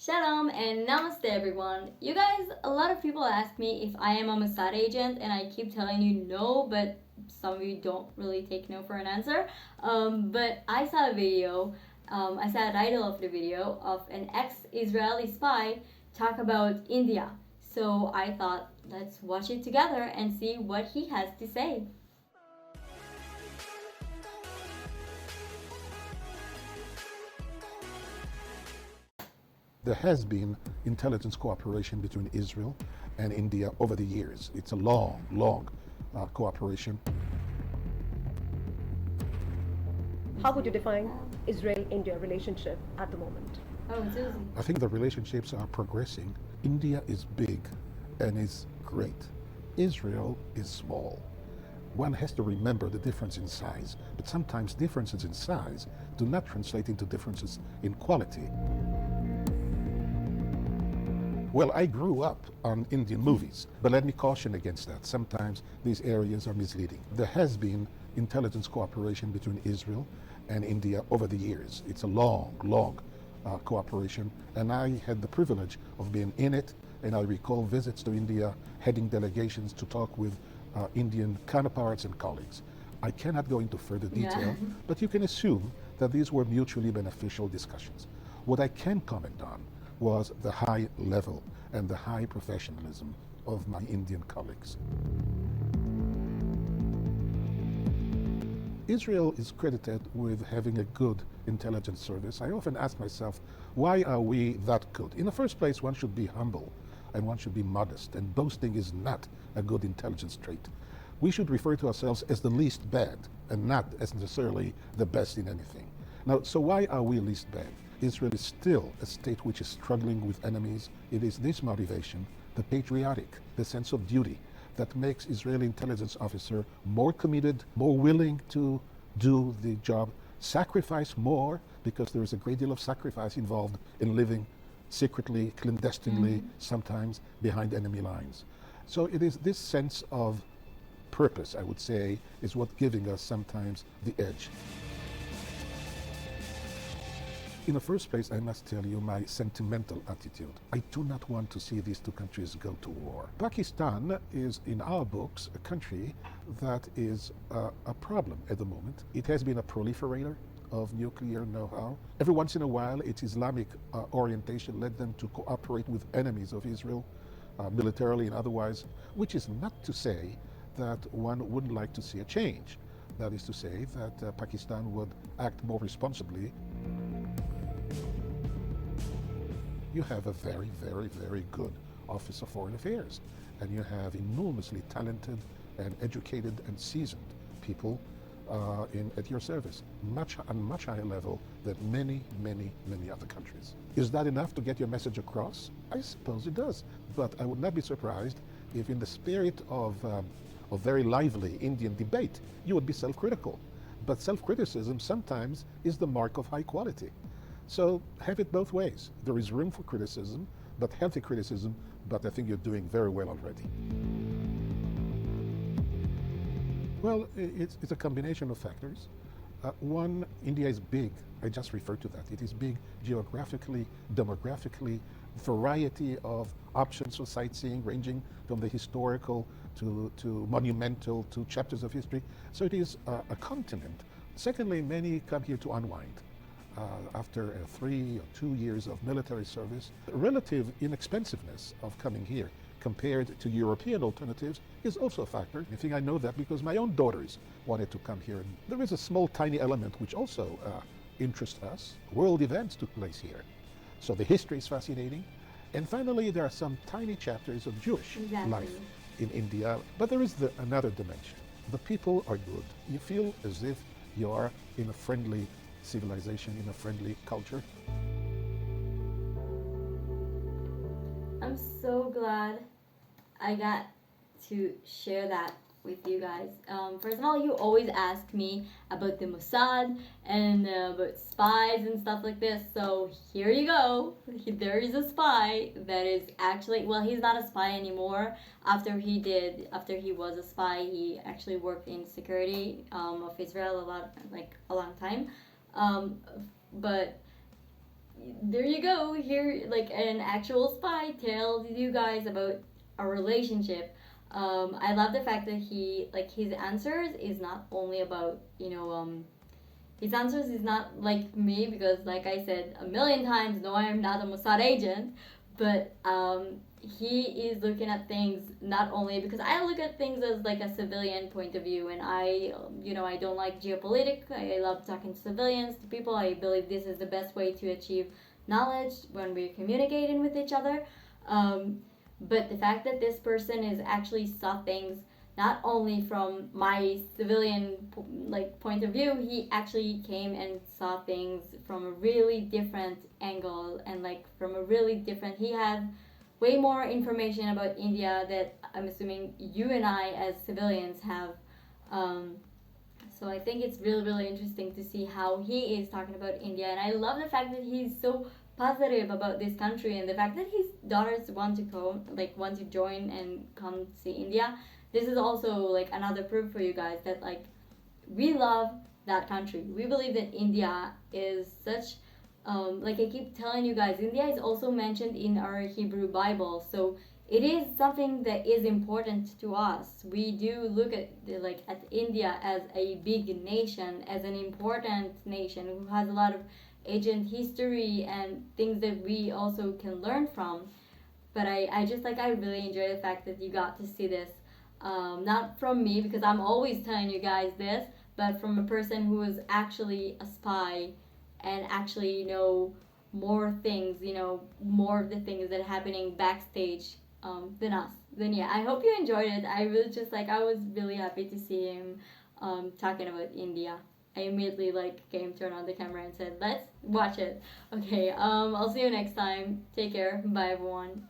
Shalom and namaste everyone. You guys, a lot of people ask me if I am a Mossad agent, and I keep telling you no, but some of you don't really take no for an answer. But I saw a video, I saw a title of the video of an ex-Israeli spy talk about India. So I thought, let's watch it together and see what he has to say. There has been intelligence cooperation between Israel and India over the years. It's a long cooperation. How would you define Israel-India relationship at the moment? Oh, Susie. I think the relationships are progressing. India is big and is great. Israel is small. One has to remember the difference in size, but sometimes differences in size do not translate into differences in quality. Well, I grew up on Indian movies, but let me caution against that. Sometimes these areas are misleading. There has been intelligence cooperation between Israel and India over the years. It's a long cooperation, and I had the privilege of being in it, and I recall visits to India, heading delegations to talk with Indian counterparts and colleagues. I cannot go into further detail, but you can assume that these were mutually beneficial discussions. What I can comment on was the high level and the high professionalism of my Indian colleagues. Israel is credited with having a good intelligence service. I often ask myself, why are we that good? In the first place, one should be humble and one should be modest, and boasting is not a good intelligence trait. We should refer to ourselves as the least bad and not as necessarily the best in anything. Now, so why are we least bad? Israel is still a state which is struggling with enemies. It is this motivation, the patriotic, the sense of duty, that makes Israeli intelligence officer more committed, more willing to do the job, sacrifice more, because there is a great deal of sacrifice involved in living secretly, clandestinely, sometimes behind enemy lines. So it is this sense of purpose, I would say, is what giving us sometimes the edge. In the first place, I must tell you my sentimental attitude. I do not want to see these two countries go to war. Pakistan is, in our books, a country that is a problem at the moment. It has been a proliferator of nuclear know-how. Every once in a while, its Islamic orientation led them to cooperate with enemies of Israel, militarily and otherwise, which is not to say that one wouldn't like to see a change. That is to say that Pakistan would act more responsibly. You have a very good Office of Foreign Affairs, and you have enormously talented and educated and seasoned people at your service, on much higher level than many other countries. Is that enough to get your message across? I suppose it does, but I would not be surprised if, in the spirit of very lively Indian debate, you would be self-critical. But self-criticism sometimes is the mark of high quality. So have it both ways. There is room for criticism, but healthy criticism, but I think you're doing very well already. Well, it's a combination of factors. One, India is big. I just referred to that. It is big geographically, demographically, variety of options for sightseeing, ranging from the historical to monumental to chapters of history. So it is a continent. Secondly, many come here to unwind. After 3 or 2 years of military service, the relative inexpensiveness of coming here compared to European alternatives is also a factor. I think I know that because my own daughters wanted to come here. And there is a small, tiny element which also interests us. World events took place here. So the history is fascinating. And finally, there are some tiny chapters of Jewish life in India. But there is another dimension. The people are good. You feel as if you are in a friendly civilization, in a friendly culture. I'm so glad I got to share that with you guys. First of all, you always ask me about the Mossad and about spies and stuff like this. So here you go. There is a spy that is actually, well, he's not a spy anymore. After he was a spy, he actually worked in security of Israel a long time. But there you go. Here, like an actual spy tells you guys about our relationship. I love the fact that he like his answers is not only about his answers is not like me because like I said a million times, no, I am not a Mossad agent, but he is looking at things not only because I look at things as like a civilian point of view, and I don't like geopolitics. I love talking to civilians, to people. I believe this is the best way to achieve knowledge when we're communicating with each other. Um, but the fact that this person is actually saw things not only from my civilian like point of view, he actually came and saw things from a really different angle and like from a really different. He had way more information about India that I'm assuming you and I as civilians have. Um, so I think it's really, really interesting to see how he is talking about India, and I love the fact that he's so positive about this country and the fact that his daughters want to go, like want to join and come see India. This is also like another proof for you guys that like we love that country. We believe that India is such like I keep telling you guys, India is also mentioned in our Hebrew Bible. So it is something that is important to us. We do look at like at India as a big nation, as an important nation who has a lot of ancient history and things that we also can learn from. But I just like I really enjoy the fact that you got to see this, not from me because I'm always telling you guys this, but from a person who is actually a spy and actually know more things, more of the things that are happening backstage than us. Then yeah, I hope you enjoyed it. I really just like I was really happy to see him talking about India. I immediately like came, turned on the camera, and said, "Let's watch it." Okay, I'll see you next time. Take care. Bye, everyone.